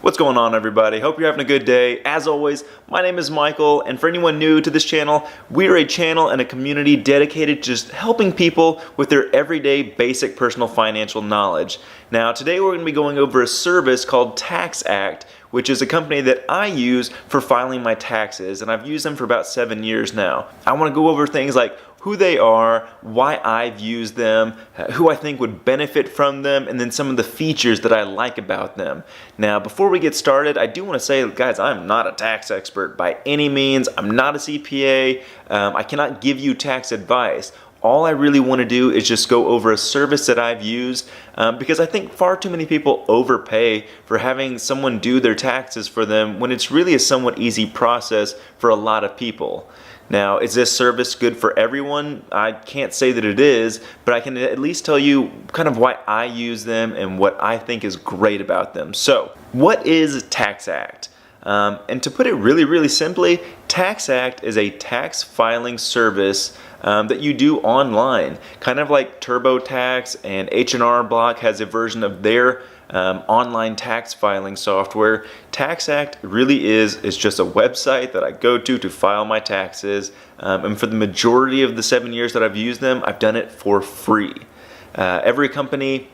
What's going on, everybody? Hope you're having a good day. As always, my name is Michael, and for anyone new to this channel, we're a channel and a community dedicated to just helping people with their everyday basic personal financial knowledge. Now, today we're going to be going over a service called Taxact, which is a company that I use for filing my taxes, and I've used them for about 7 years now. I want to go over things like who they are, why I've used them, who I think would benefit from them, and then some of the features that I like about them. Now, before we get started, I do want to say, guys, I'm not a tax expert by any means. I'm not a CPA. I cannot give you tax advice. All I really want to do is just go over a service that I've used because I think far too many people overpay for having someone do their taxes for them when it's really a somewhat easy process for a lot of people. Now, is this service good for everyone? I can't say that it is, but I can at least tell you kind of why I use them and what I think is great about them. So, what is Taxact? And to put it really simply, Taxact is a tax filing service that you do online. Kind of like TurboTax and H&R Block has a version of their online tax filing software. Taxact really is just a website that I go to file my taxes. And for the majority of the 7 years that I've used them, I've done it for free. Every company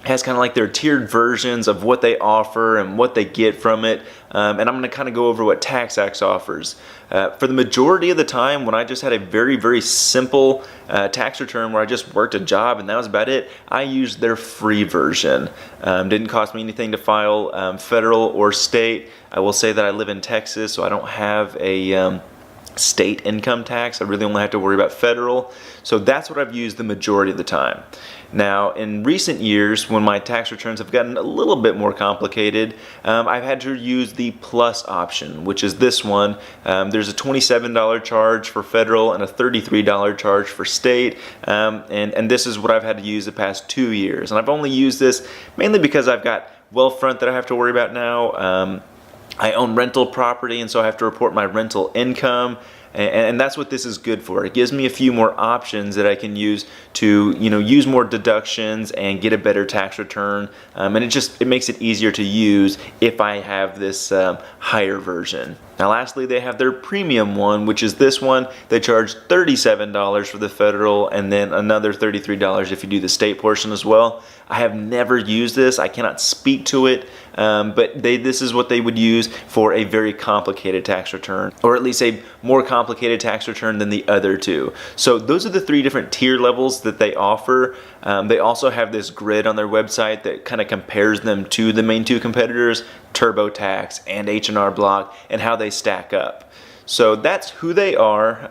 has kind of like their tiered versions of what they offer and what they get from it. And I'm going to kind of go over what Taxact offers. For the majority of the time, when I just had a very simple tax return where I just worked a job and that was about it, I used their free version. Didn't cost me anything to file federal or state. I will say that I live in Texas, so I don't have a state income tax. I really only have to worry about federal. So that's what I've used the majority of the time. Now, in recent years, when my tax returns have gotten a little bit more complicated, I've had to use the plus option, which is this one. There's a $27 charge for federal and a $33 charge for state, and this is what I've had to use the past 2 years. And I've only used this mainly because I've got Wealthfront that I have to worry about now. I own rental property, and so I have to report my rental income. And that's what this is good for. It gives me a few more options that I can use to, use more deductions and get a better tax return. And it makes it easier to use if I have this higher version. Now, lastly, they have their premium one, which is this one. They charge $37 for the federal and then another $33 if you do the state portion as well. I have never used this. I cannot speak to it, but this is what they would use for a very complicated tax return, or at least a more complicated tax return than the other two. So those are the 3 different tier levels that they offer. They also have this grid on their website that kind of compares them to the main 2 competitors, TurboTax and H&R Block, and how they stack up. So that's who they are.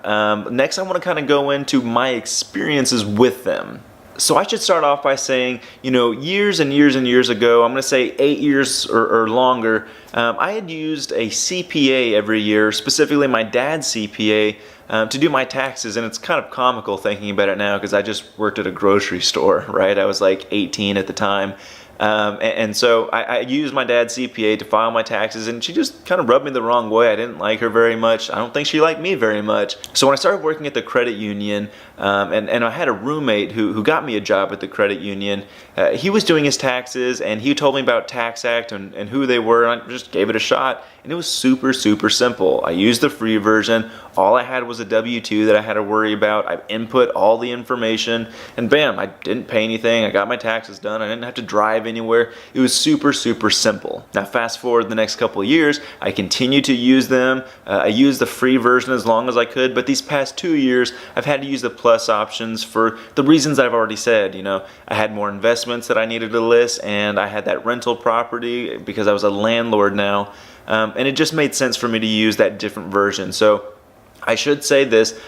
Next, I want to kind of go into my experiences with them. So I should start off by saying, years and years ago, I'm going to say 8 years or longer, I had used a CPA every year, specifically my dad's CPA, to do my taxes. And it's kind of comical thinking about it now because I just worked at a grocery store, right? I was like 18 at the time. And so I used my dad's CPA to file my taxes, and she just kind of rubbed me the wrong way. I didn't like her very much. I don't think she liked me very much. So when I started working at the credit union, and I had a roommate who got me a job at the credit union, he was doing his taxes, and he told me about Taxact and who they were, and I just gave it a shot. And it was super simple. I used the free version. All I had was a W-2 that I had to worry about. I input all the information, and bam, I didn't pay anything. I got my taxes done. I didn't have to drive anywhere. It was super simple. Now, fast forward the next couple of years, I continued to use them. I used the free version as long as I could, but these past 2 years, I've had to use the plus options for the reasons I've already said. I had more investments that I needed to list, and I had that rental property because I was a landlord now. And it just made sense for me to use that different version. So I should say this,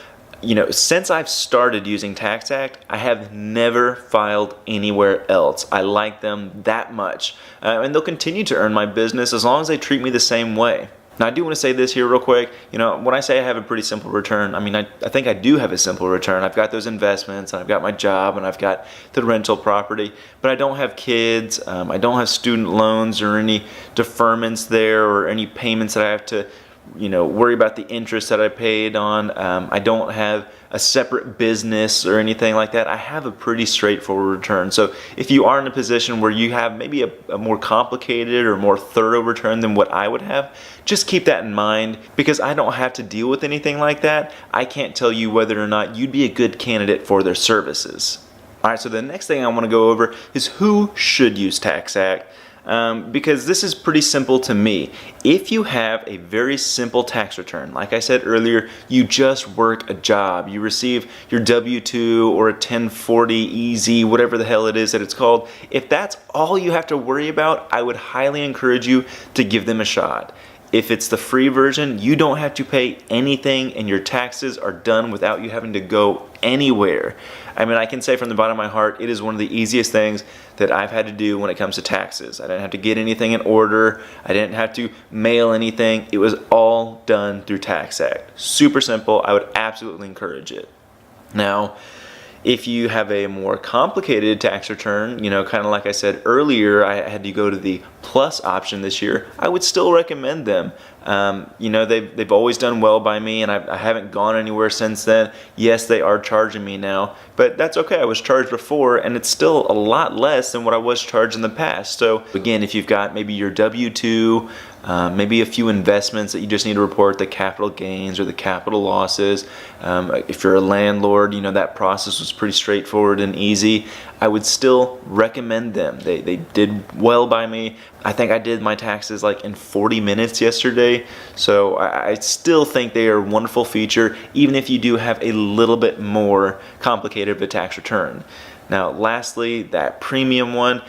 since I've started using Taxact, I have never filed anywhere else. I like them that much. And they'll continue to earn my business as long as they treat me the same way. Now, I do want to say this here real quick. When I say I have a pretty simple return, I think I do have a simple return. I've got those investments, and I've got my job, and I've got the rental property, but I don't have kids. I don't have student loans or any deferments there or any payments that I have to worry about the interest that I paid on. I don't have a separate business or anything like that. I have a pretty straightforward return. So if you are in a position where you have maybe a more complicated or more thorough return than what I would have, just keep that in mind, because I don't have to deal with anything like that. I can't tell you whether or not you'd be a good candidate for their services. All right, so the next thing I want to go over is who should use Taxact. Because this is pretty simple to me. If you have a very simple tax return, like I said earlier, you just work a job, you receive your W-2 or a 1040 EZ, whatever the hell it is that it's called. If that's all you have to worry about, I would highly encourage you to give them a shot. If it's the free version, you don't have to pay anything and your taxes are done without you having to go anywhere. I mean, I can say from the bottom of my heart, it is one of the easiest things that I've had to do when it comes to taxes. I didn't have to get anything in order. I didn't have to mail anything. It was all done through Taxact. Super simple. I would absolutely encourage it. Now, if you have a more complicated tax return, kind of like I said earlier, I had to go to the plus option this year, I would still recommend them. They've always done well by me, and I haven't gone anywhere since then. Yes, they are charging me now, but that's okay. I was charged before, and it's still a lot less than what I was charged in the past. So again, if you've got maybe your W-2, maybe a few investments that you just need to report the capital gains or the capital losses. If you're a landlord, that process was pretty straightforward and easy. I would still recommend them. They did well by me. I think I did my taxes like in 40 minutes yesterday. So I still think they are a wonderful feature, even if you do have a little bit more complicated of a tax return. Now, lastly, that premium one,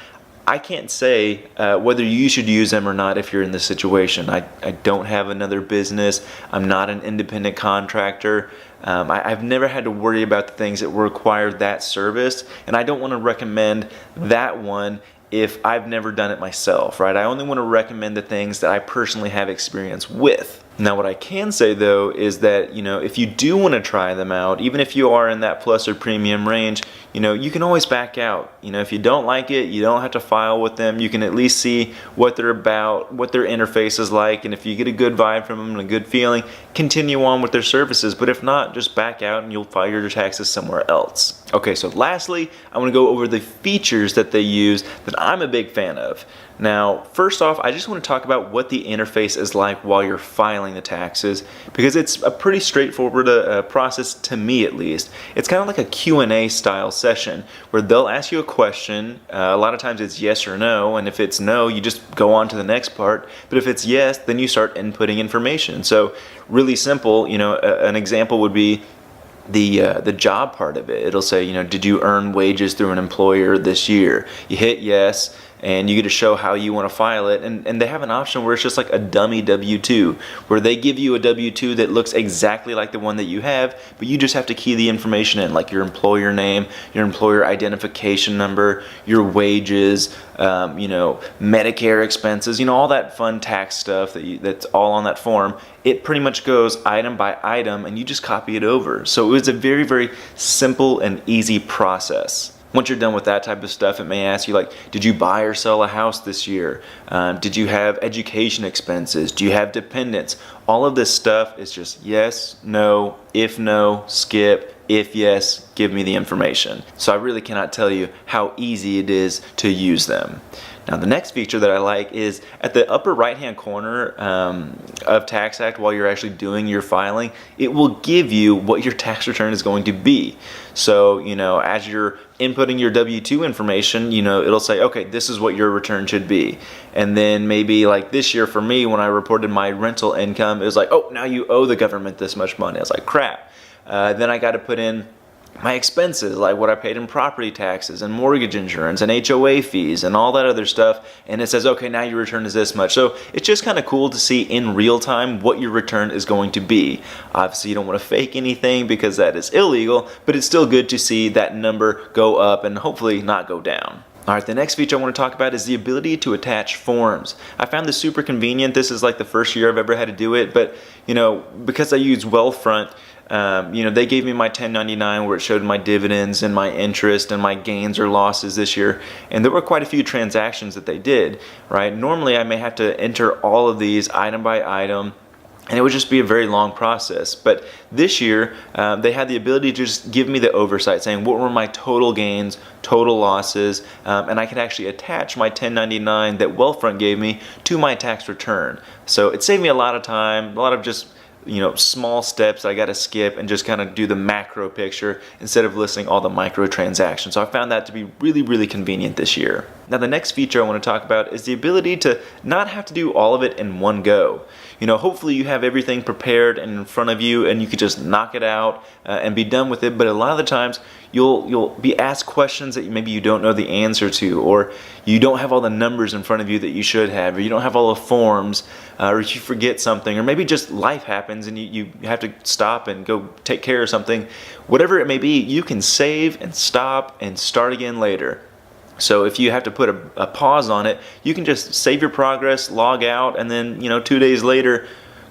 I can't say whether you should use them or not if you're in this situation. I don't have another business. I'm not an independent contractor. I've never had to worry about the things that require that service, and I don't want to recommend that one if I've never done it myself, right? I only want to recommend the things that I personally have experience with. Now, what I can say though is that, if you do want to try them out, even if you are in that plus or premium range, you can always back out. If you don't like it, you don't have to file with them. You can at least see what they're about, what their interface is like, and if you get a good vibe from them and a good feeling, continue on with their services. But if not, just back out and you'll file your taxes somewhere else. Okay, so lastly, I want to go over the features that they use that I'm a big fan of. Now, first off, I just want to talk about what the interface is like while you're filing the taxes, because it's a pretty straightforward process to me at least. It's kind of like a Q&A style session where they'll ask you a question. A lot of times it's yes or no, and if it's no, you just go on to the next part. But if it's yes, then you start inputting information. So really simple, an example would be the job part of it. It'll say, did you earn wages through an employer this year? You hit yes, and you get to show how you want to file it, and they have an option where it's just like a dummy W-2, where they give you a W-2 that looks exactly like the one that you have, but you just have to key the information in, like your employer name, your employer identification number, your wages, Medicare expenses, all that fun tax stuff that's all on that form. It pretty much goes item by item, and you just copy it over. So it was a very, very simple and easy process. Once you're done with that type of stuff, it may ask you like, did you buy or sell a house this year? Did you have education expenses? Do you have dependents? All of this stuff is just yes, no, if no, skip, if yes, give me the information. So I really cannot tell you how easy it is to use them. Now, the next feature that I like is at the upper right-hand corner of Taxact, while you're actually doing your filing, it will give you what your tax return is going to be. So, as you're inputting your W-2 information, it'll say, okay, this is what your return should be. And then maybe like this year for me, when I reported my rental income, it was like, oh, now you owe the government this much money. I was like, crap. Then I got to put in my expenses, like what I paid in property taxes and mortgage insurance and HOA fees and all that other stuff, and it says, okay, now your return is this much. So it's just kind of cool to see in real time what your return is going to be. Obviously, you don't want to fake anything because that is illegal, but it's still good to see that number go up and hopefully not go down. All right, the next feature I want to talk about is the ability to attach forms. I found this super convenient. This is like the first year I've ever had to do it, but because I use Wealthfront, they gave me my 1099 where it showed my dividends and my interest and my gains or losses this year, and there were quite a few transactions that they did, right? Normally I may have to enter all of these item by item, and it would just be a very long process. But this year, they had the ability to just give me the oversight, saying what were my total gains, total losses, and I could actually attach my 1099 that Wealthfront gave me to my tax return. So it saved me a lot of time, a lot of just small steps I got to skip and just kind of do the macro picture instead of listing all the micro transactions. So I found that to be really, really convenient this year. Now the next feature I want to talk about is the ability to not have to do all of it in one go. Hopefully you have everything prepared and in front of you and you could just knock it out and be done with it. But a lot of the times you'll be asked questions that maybe you don't know the answer to, or you don't have all the numbers in front of you that you should have, or you don't have all the forms, or you forget something, or maybe just life happens and you have to stop and go take care of something. Whatever it may be, you can save and stop and start again later. So if you have to put a pause on it, you can just save your progress, log out, and then 2 days later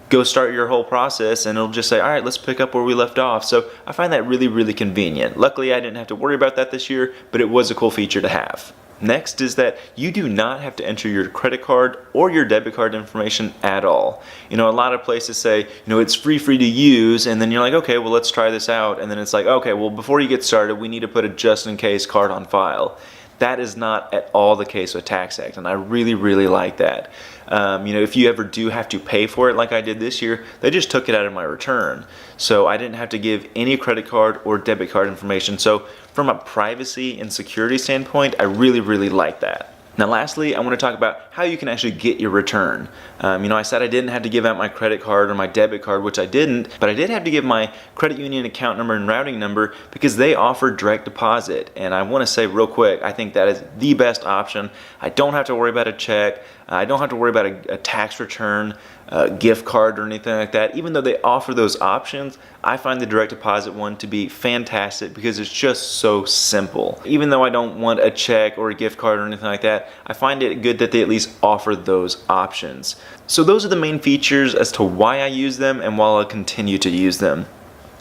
go start your whole process, and it'll just say, all right, let's pick up where we left off. So I find that really, really convenient. Luckily, I didn't have to worry about that this year, but it was a cool feature to have. Next is that you do not have to enter your credit card or your debit card information at all. A lot of places say, it's free to use, and then you're like, okay, well, let's try this out. And then it's like, okay, well, before you get started, we need to put a just-in-case card on file. That is not at all the case with Taxact, and I really, really like that. If you ever do have to pay for it like I did this year, they just took it out of my return. So I didn't have to give any credit card or debit card information. So from a privacy and security standpoint, I really, really like that. Now lastly, I want to talk about how you can actually get your return. I said I didn't have to give out my credit card or my debit card, which I didn't, but I did have to give my credit union account number and routing number because they offer direct deposit. And I want to say real quick, I think that is the best option. I don't have to worry about a check. I don't have to worry about a tax return, a gift card, or anything like that. Even though they offer those options, I find the direct deposit one to be fantastic because it's just so simple. Even though I don't want a check or a gift card or anything like that, I find it good that they at least offer those options. So those are the main features as to why I use them and why I'll continue to use them.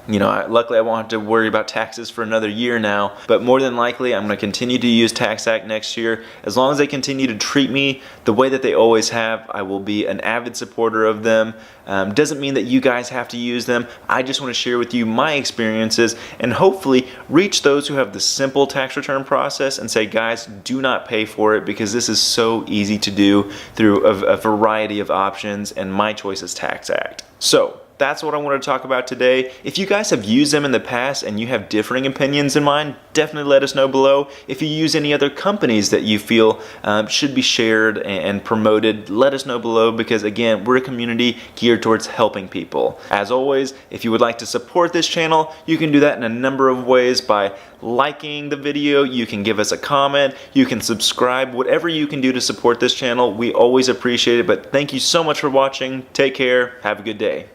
Luckily I won't have to worry about taxes for another year now, but more than likely I'm going to continue to use Taxact next year. As long as they continue to treat me the way that they always have, I will be an avid supporter of them. Doesn't mean that you guys have to use them. I just want to share with you my experiences and hopefully reach those who have the simple tax return process and say, guys, do not pay for it because this is so easy to do through a variety of options, and my choice is Taxact. So that's what I want to talk about today. If you guys have used them in the past and you have differing opinions in mind, definitely let us know below. If you use any other companies that you feel should be shared and promoted, let us know below because again, we're a community geared towards helping people. As always, if you would like to support this channel, you can do that in a number of ways by liking the video, you can give us a comment, you can subscribe, whatever you can do to support this channel. We always appreciate it, but thank you so much for watching. Take care. Have a good day.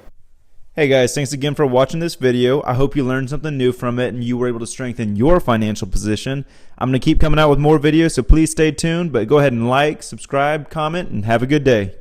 Hey guys, thanks again for watching this video. I hope you learned something new from it and you were able to strengthen your financial position. I'm going to keep coming out with more videos, so please stay tuned, but go ahead and like, subscribe, comment, and have a good day.